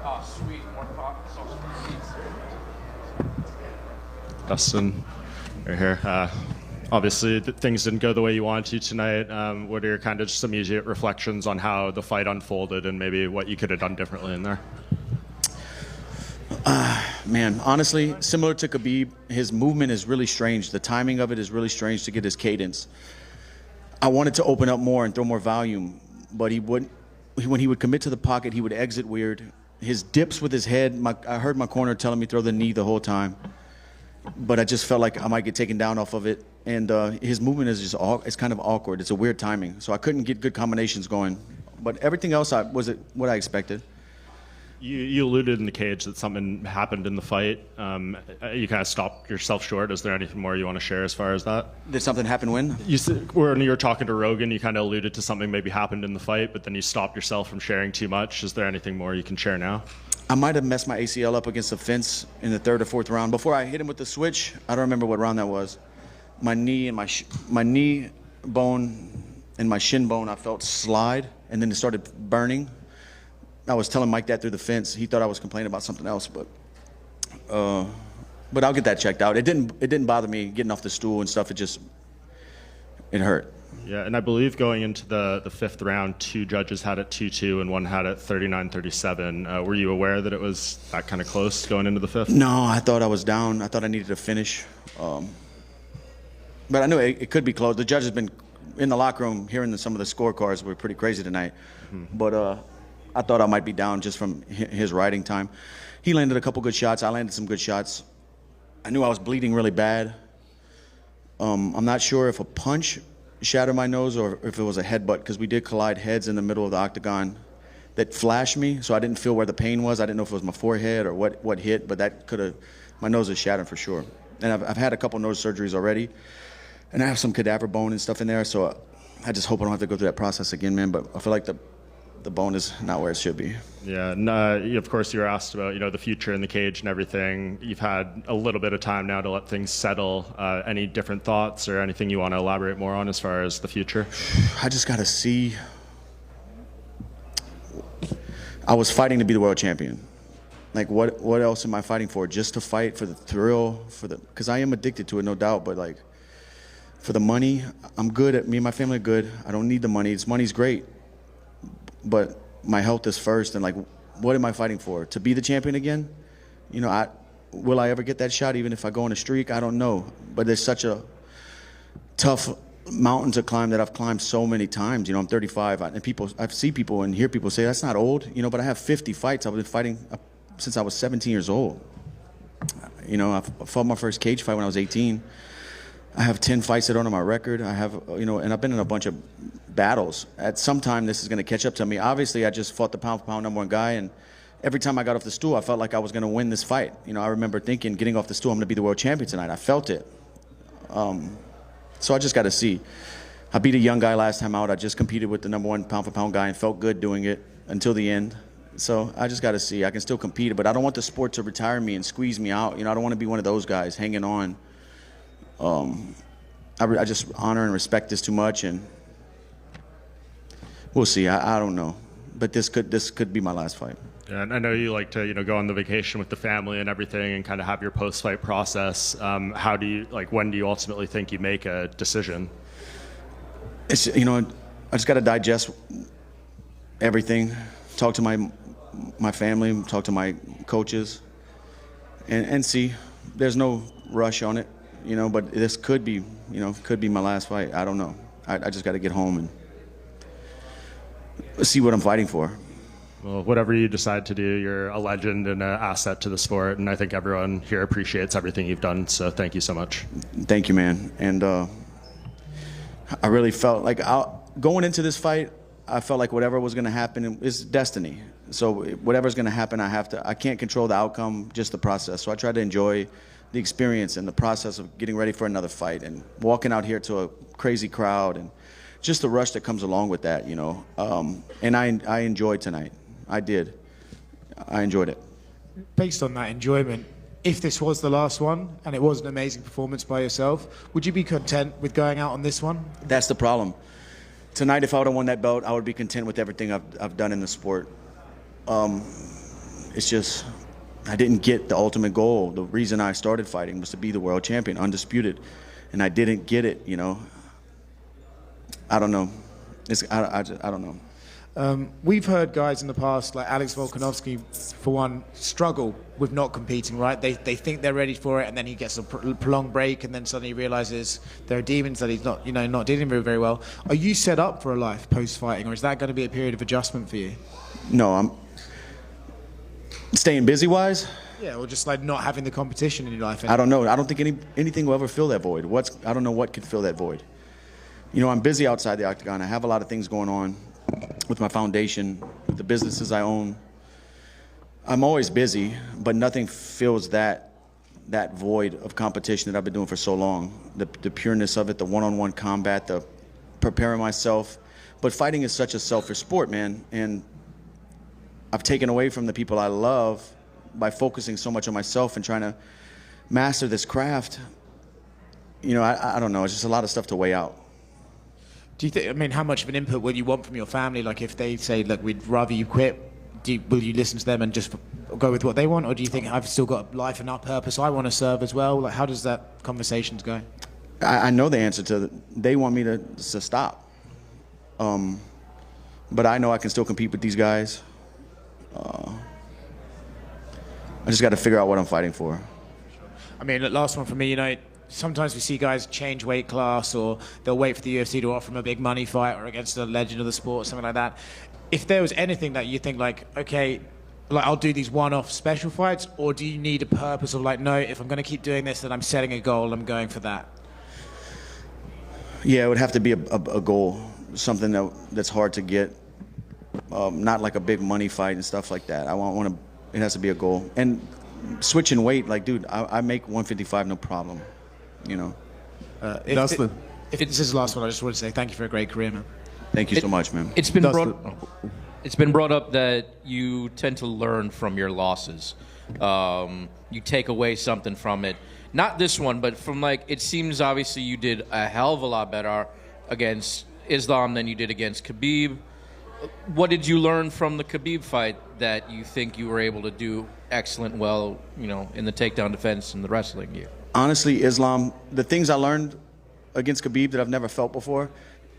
Oh, sweet. More social seats. Dustin, you're here. Obviously, things didn't go the way you wanted to tonight. What are your kind of just immediate reflections on how the fight unfolded and maybe what you could have done differently in there? Man, honestly, similar to Khabib, his movement is really strange. The timing of it is really strange to get his cadence. I wanted to open up more and throw more volume, but he wouldn't. When he would commit to the pocket, he would exit weird. His dips with his head, I heard my corner telling me throw the knee the whole time, but I just felt like I might get taken down off of it. And his movement is just it's kind of awkward. It's a weird timing, so I couldn't get good combinations going. But everything else was what I expected. You alluded in the cage that something happened in the fight. You kind of stopped yourself short. Is there anything more you want to share as far as that? Did something happen when? When you were talking to Rogan, you kind of alluded to something maybe happened in the fight, but then you stopped yourself from sharing too much. Is there anything more you can share now? I might have messed my ACL up against the fence in the third or fourth round. Before I hit him with the switch, I don't remember what round that was. My knee and my knee bone and my shin bone, I felt slide, and then it started burning. I was telling Mike that through the fence. He thought I was complaining about something else, but I'll get that checked out. It didn't bother me getting off the stool and stuff. It hurt. Yeah, and I believe going into the fifth round, 2 judges had it 2-2 and one had it 39-37. Were you aware that it was that kind of close going into the fifth? No, I thought I was down. I thought I needed to finish. But I knew it could be close. The judge has been in the locker room hearing some of the scorecards were pretty crazy tonight. Mm-hmm. But I thought I might be down just from his riding time. He landed a couple good shots. I landed some good shots. I knew I was bleeding really bad. I'm not sure if a punch shattered my nose or if it was a headbutt, because we did collide heads in the middle of the octagon that flashed me, so I didn't feel where the pain was. I didn't know if it was my forehead or what hit, but that could have, my nose is shattered for sure. And I've had a couple nose surgeries already, and I have some cadaver bone and stuff in there, so I just hope I don't have to go through that process again, man. But I feel like the bone is not where it should be. Yeah, and of course you were asked about the future in the cage and everything. You've had a little bit of time now to let things settle. Any different thoughts or anything you want to elaborate more on as far as the future? I just got to see. I was fighting to be the world champion. Like what else am I fighting for? Just to fight for the thrill, because I am addicted to it, no doubt. But like for the money, I'm good. Me and my family are good. I don't need the money. Money's great. But my health is first, and like, what am I fighting for? To be the champion again? Will I ever get that shot? Even if I go on a streak, I don't know. But it's such a tough mountain to climb that I've climbed so many times. I'm 35, and I see people and hear people say that's not old. But I have 50 fights. I've been fighting since I was 17 years old. I fought my first cage fight when I was 18. I have 10 fights that are on my record. I have, and I've been in a bunch of battles. At some time, this is going to catch up to me. Obviously, I just fought the pound-for-pound #1 guy, and every time I got off the stool, I felt like I was going to win this fight. I remember thinking, getting off the stool, I'm going to be the world champion tonight. I felt it. So I just got to see. I beat a young guy last time out. I just competed with the #1 pound-for-pound guy and felt good doing it until the end. So I just got to see. I can still compete, but I don't want the sport to retire me and squeeze me out. I don't want to be one of those guys hanging on. I just honor and respect this too much, and we'll see. I don't know, but this could be my last fight. Yeah, and I know you like to go on the vacation with the family and everything, and kind of have your post-fight process. How do you when do you ultimately think you make a decision? It's I just got to digest everything, talk to my family, talk to my coaches, and see. There's no rush on it. But this could be my last fight. I don't know. I just got to get home and see what I'm fighting for. Well, whatever you decide to do, you're a legend and an asset to the sport, and I think everyone here appreciates everything you've done, so thank you so much. Thank you, man. And I really felt like going into this fight, I felt like whatever was going to happen is destiny. So whatever's going to happen, I can't control the outcome, just the process. So I try to enjoy the experience and the process of getting ready for another fight and walking out here to a crazy crowd and just the rush that comes along with that, and I enjoyed tonight. I did. I enjoyed it. Based on that enjoyment, if this was the last one and it was an amazing performance by yourself, would you be content with going out on this one? That's the problem. Tonight, if I would have won that belt, I would be content with everything I've done in the sport. it's just, I didn't get the ultimate goal. The reason I started fighting was to be the world champion, undisputed, and I didn't get it. You know, I don't know. I don't know. We've heard guys in the past, like Alex Volkanovski, for one, struggle with not competing, right? They think they're ready for it, and then he gets a prolonged break, and then suddenly realizes there are demons that he's not, not dealing with very well. Are you set up for a life post-fighting, or is that going to be a period of adjustment for you? No, I'm staying busy-wise. Yeah, or just like not having the competition in your life. I don't know. I don't think anything will ever fill that void. I don't know what could fill that void. You know, I'm busy outside the octagon. I have a lot of things going on with my foundation, with the businesses I own. I'm always busy, but nothing fills that void of competition that I've been doing for so long. The pureness of it, the one-on-one combat, the preparing myself. But fighting is such a selfish sport, man, and I've taken away from the people I love by focusing so much on myself and trying to master this craft. You know, I don't know. It's just a lot of stuff to weigh out. Do you think, I mean, how much of an input would you want from your family? Like if they say, look, we'd rather you quit, will you listen to them and just go with what they want? Or do you think, I've still got life and purpose, I want to serve as well? Like, how does that conversations go? I know the answer to they want me to stop. But I know I can still compete with these guys. I just got to figure out what I'm fighting for. I mean, the last one for me, sometimes we see guys change weight class, or they'll wait for the UFC to offer them a big money fight or against a legend of the sport, something like that. If there was anything that you think like, okay, like I'll do these one-off special fights, or do you need a purpose of like, no, if I'm going to keep doing this, then I'm setting a goal, I'm going for that? Yeah, it would have to be a goal, something that's hard to get, not like a big money fight and stuff like that. It has to be a goal. And switching weight, like, dude, I make 155 no problem. Dustin. If this is the last one, I just want to say thank you for a great career, man. Thank you so much, man. It's been brought up that you tend to learn from your losses. You take away something from it. Not this one, but from it seems obviously you did a hell of a lot better against Islam than you did against Khabib. What did you learn from the Khabib fight that you think you were able to do excellent well, in the takedown defense and the wrestling gear? Honestly, Islam, the things I learned against Khabib that I've never felt before,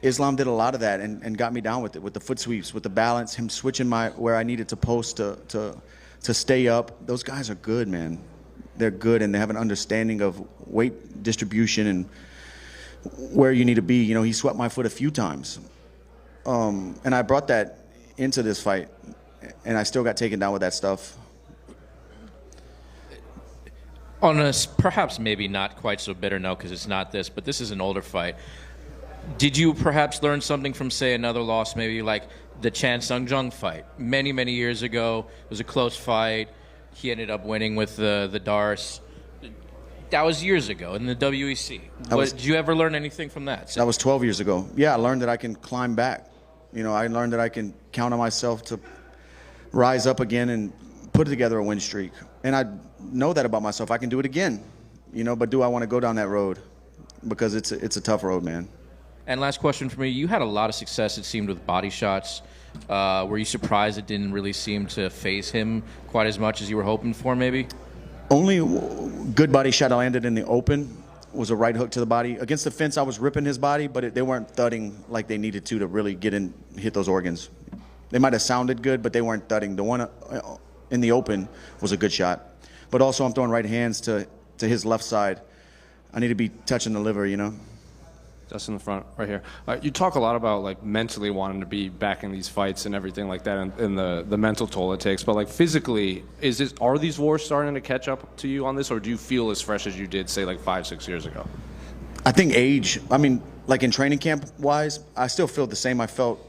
Islam did a lot of that and got me down with it, with the foot sweeps, with the balance, him switching where I needed to post to stay up. Those guys are good, man. They're good, and they have an understanding of weight distribution and where you need to be. He swept my foot a few times. And I brought that into this fight, and I still got taken down with that stuff. On a perhaps maybe not quite so bitter note, because it's not this, but this is an older fight. Did you perhaps learn something from, say, another loss, maybe like the Chan Sung Jung fight? Many, many years ago, it was a close fight. He ended up winning with the Darce. That was years ago in the WEC. Did you ever learn anything from that? That was 12 years ago. Yeah, I learned that I can climb back. I learned that I can count on myself to rise up again and put together a win streak. And I know that about myself. I can do it again, but do I want to go down that road? Because it's a tough road, man. And last question for me. You had a lot of success, it seemed, with body shots. Were you surprised it didn't really seem to phase him quite as much as you were hoping for, maybe? Only good body shot I landed in the open was a right hook to the body. Against the fence, I was ripping his body, but they weren't thudding like they needed to really hit those organs. They might have sounded good, but they weren't thudding. The one in the open was a good shot. But also, I'm throwing right hands to his left side. I need to be touching the liver, Just in the front, right here. You talk a lot about mentally wanting to be back in these fights and everything like that, and the mental toll it takes. But physically, are these wars starting to catch up to you on this, or do you feel as fresh as you did, say, 5-6 years ago? I think age. I mean, in training camp wise, I still feel the same I felt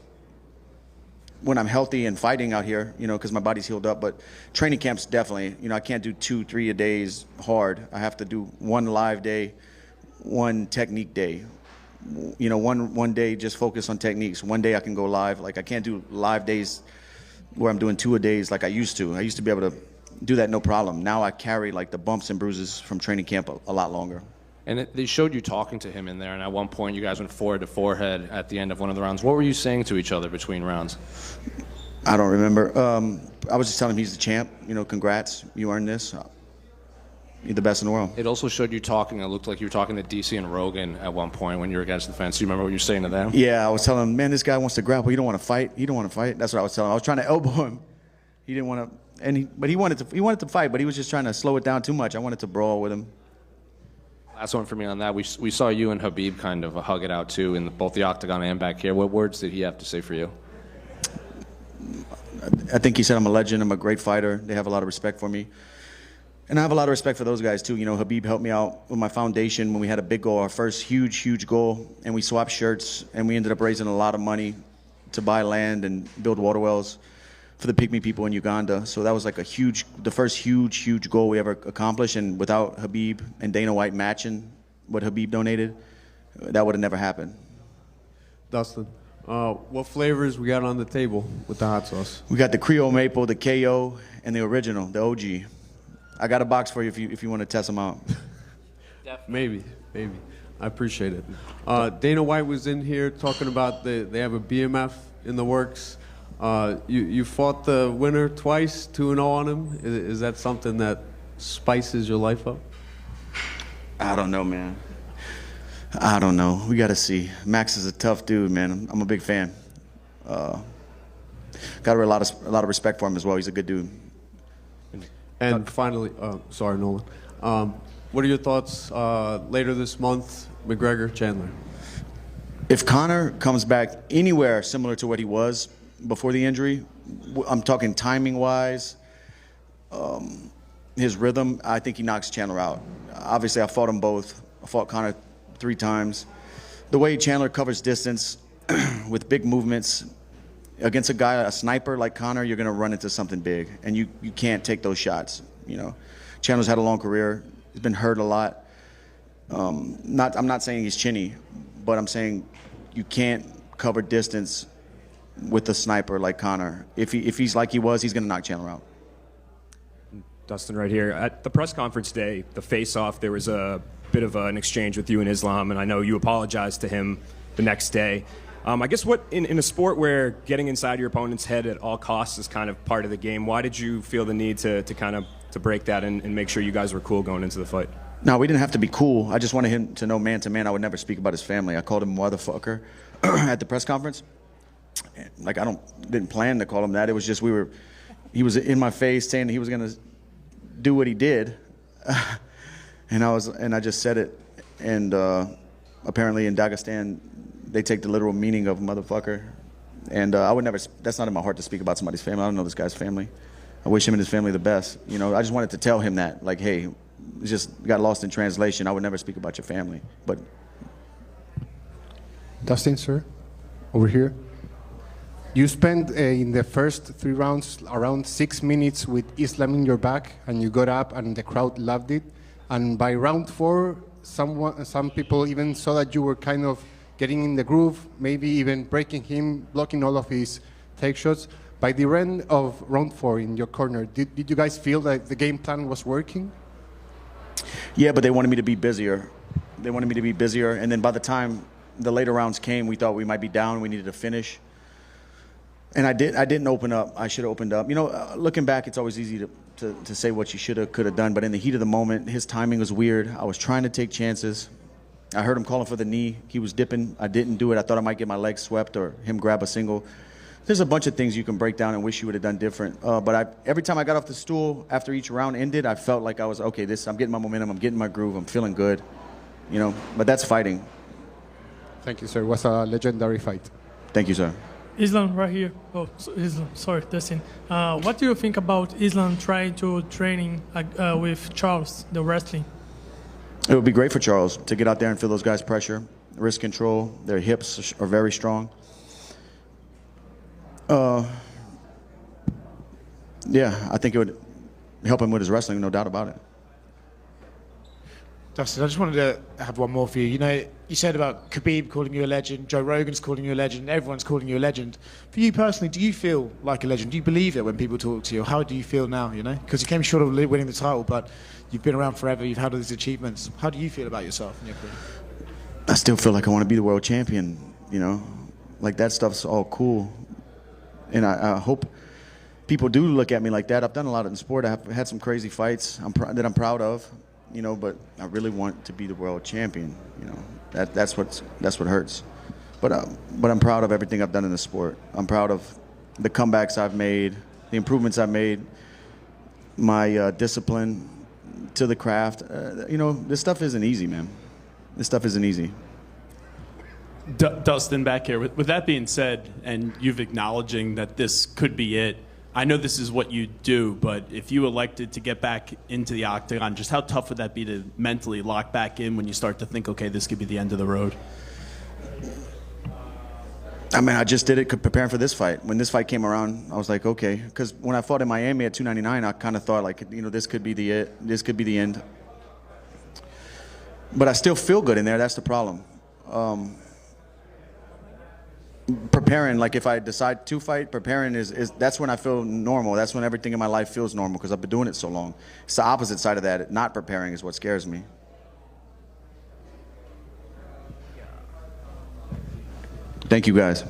when I'm healthy and fighting out here, because my body's healed up. But training camps definitely, I can't do 2-3 a days hard. I have to do one live day, one technique day. One day just focus on techniques. One day I can go live. I can't do live days where I'm doing 2 a days like I used to. I used to be able to do that no problem. Now I carry the bumps and bruises from training camp a lot longer. And they showed you talking to him in there, and at one point you guys went forehead to forehead at the end of one of the rounds. What were you saying to each other between rounds? I don't remember. I was just telling him he's the champ. You know, congrats, you earned this. You're the best in the world. It also showed you talking. It looked like you were talking to DC and Rogan at one point when you were against the fence. Do you remember what you were saying to them? Yeah, I was telling him, man, this guy wants to grapple. He don't want to fight. He don't want to fight. That's what I was telling him. I was trying to elbow him. He didn't want to, but he wanted to fight, but he was just trying to slow it down too much. I wanted to brawl with him. Last one for me on that. We saw you and Khabib kind of hug it out too in both the octagon and back here. What words did he have to say for you? I think he said I'm a legend. I'm a great fighter. They have a lot of respect for me. And I have a lot of respect for those guys too. You know, Khabib helped me out with my foundation when we had a big goal, our first huge goal, and we swapped shirts, and we ended up raising a lot of money to buy land and build water wells for the Pygmy people in Uganda. So that was like the first huge goal we ever accomplished. And without Khabib and Dana White matching what Khabib donated, that would have never happened. Dustin, what flavors we got on the table with the hot sauce? We got the Creole Maple, the KO, and the original, the OG. I got a box for you if you want to test them out. Maybe. I appreciate it. Dana White was in here talking about they have a BMF in the works. You fought the winner twice, 2-0 on him. Is that something that spices your life up? I don't know, man. I don't know. We got to see. Max is a tough dude, man. I'm a big fan. Got a lot of respect for him as well. He's a good dude. And finally, sorry, Nolan. What are your thoughts later this month, McGregor, Chandler? If Conor comes back anywhere similar to what he was before the injury, I'm talking timing-wise, his rhythm, I think he knocks Chandler out. Obviously, I fought them both. I fought Conor 3 times. The way Chandler covers distance with big movements, against a sniper like Conor, you're going to run into something big, and you can't take those shots. You know, Chandler's had a long career. He's been hurt a lot. I'm not saying he's chinny, but I'm saying you can't cover distance with a sniper like Conor. If he's like he was, he's going to knock Chandler out. Dustin, right here. At the press conference day, the face-off, there was a bit of an exchange with you and Islam, and I know you apologized to him the next day. I guess in a sport where getting inside your opponent's head at all costs is kind of part of the game, why did you feel the need to break that and make sure you guys were cool going into the fight? No, we didn't have to be cool. I just wanted him to know man to man I would never speak about his family. I called him motherfucker at the press conference. Like, didn't plan to call him that. It was just he was in my face saying he was going to do what he did. and I just said it. And apparently in Dagestan, they take the literal meaning of motherfucker. And I would never, that's not in my heart to speak about somebody's family. I don't know this guy's family. I wish him and his family the best. You know, I just wanted to tell him that, like, hey, it just got lost in translation. I would never speak about your family. But Dustin, sir, over here. You spent in the first 3 rounds around 6 minutes with Islam in your back, and you got up and the crowd loved it. And by round 4, some people even saw that you were kind of getting in the groove, maybe even breaking him, blocking all of his take shots. By the end of round 4 in your corner, did you guys feel that the game plan was working? Yeah, but they wanted me to be busier. And then by the time the later rounds came, we thought we might be down. We needed to finish. And I didn't open up. I should have opened up. You know, looking back, it's always easy to say what you should have, could have done. But in the heat of the moment, his timing was weird. I was trying to take chances. I heard him calling for the knee. He was dipping. I didn't do it. I thought I might get my legs swept or him grab a single. There's a bunch of things you can break down and wish you would have done different. But every time I got off the stool after each round ended, I felt like I was, okay, I'm getting my momentum. I'm getting my groove. I'm feeling good. You know, but that's fighting. Thank you, sir. It was a legendary fight. Thank you, sir. Islam right here. Oh, Islam. Sorry, Dustin. What do you think about Islam trying to training with Charles, the wrestling? It would be great for Charles to get out there and feel those guys' pressure, wrist control. Their hips are very strong. Yeah, I think it would help him with his wrestling, no doubt about it. Dustin, I just wanted to have one more for you. You know, you said about Khabib calling you a legend, Joe Rogan's calling you a legend, everyone's calling you a legend. For you personally, do you feel like a legend? Do you believe it when people talk to you? How do you feel now, you know? Because you came short of winning the title, but you've been around forever, you've had all these achievements. How do you feel about yourself and your career? I still feel like I want to be the world champion, you know? Like, that stuff's all cool. And I hope people do look at me like that. I've done a lot in sport. I've had some crazy fights that I'm proud of, you know, but I really want to be the world champion, you know. That's what hurts. But I'm proud of everything I've done in the sport. I'm proud of the comebacks I've made, the improvements I've made, my discipline to the craft. You know, this stuff isn't easy, man. This stuff isn't easy. Dustin, back here. With that being said, and you've acknowledging that this could be it, I know this is what you do, but if you elected to get back into the octagon, just how tough would that be to mentally lock back in when you start to think, okay, this could be the end of the road? I mean, I just did it preparing for this fight. When this fight came around, I was like, okay. Because when I fought in Miami at 299, I kind of thought, like, you know, this could be this could be the end. But I still feel good in there. That's the problem. Preparing, like if I decide to fight, preparing is that's when I feel normal. That's when everything in my life feels normal because I've been doing it so long. It's the opposite side of that. Not preparing is what scares me. Thank you, guys.